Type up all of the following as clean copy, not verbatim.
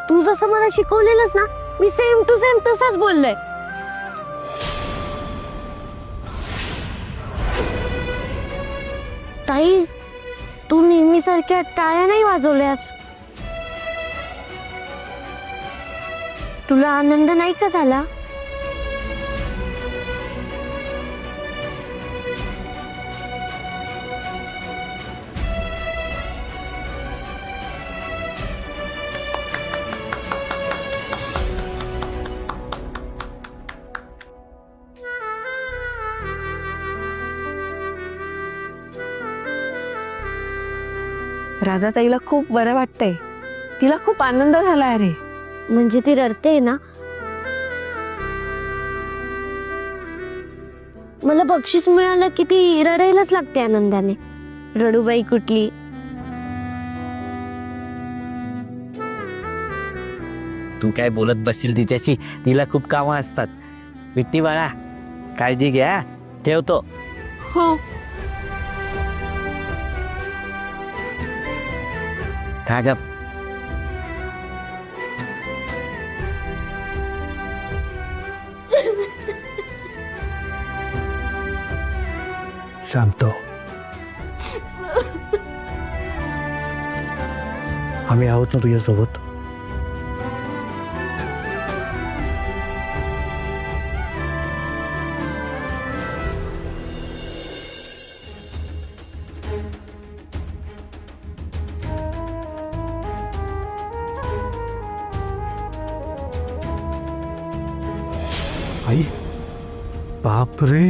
तू जसं मला शिकवलेलंस ना, मी सेम टू सेम तसंच बोललोय. ताई, तू नेहमीसारख्या टाळ्या नाही वाजवल्यास. तुला आनंद नाही का झाला? राधाताईला खूप बरं वाटतंय. तिला खूप आनंद झाला. अरे म्हणजे ती रडते ना? मला बक्षीस मिळालं की ती रडायलाच लागते आनंदाने. रडूबाई कुठली. तू काय बोलत बसशील तिच्याशी? तिला खूप कामं असतात. विट्टी बाळा, काळजी घ्या. ठेवतो. हो. खा गप. शांत. आम्ही आहोत ना तुझ्यासोबत. आई, बाप रे.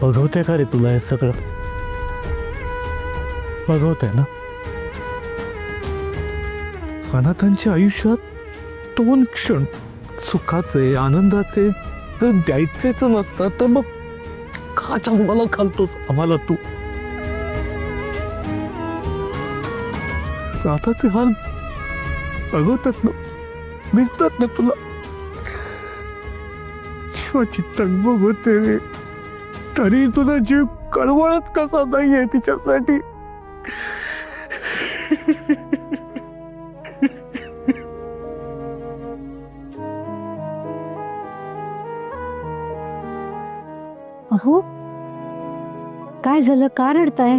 बघवतंय का रे तुला हे सगळं? बघवतंय ना? अनाथांच्या आयुष्यात 2 क्षण सुखाचे, आनंदाचे जर द्यायचेच नसतात तर मग का जन्माला घालतोस आम्हाला तू? राधाचे हाल बघवतात ना, दिसतात ना तुला. जीवाची तगबग होते रे. तरी तुझा जीव कळवळत कसा नाहीये तिच्यासाठी? अहो, काय झालं? का रडताय?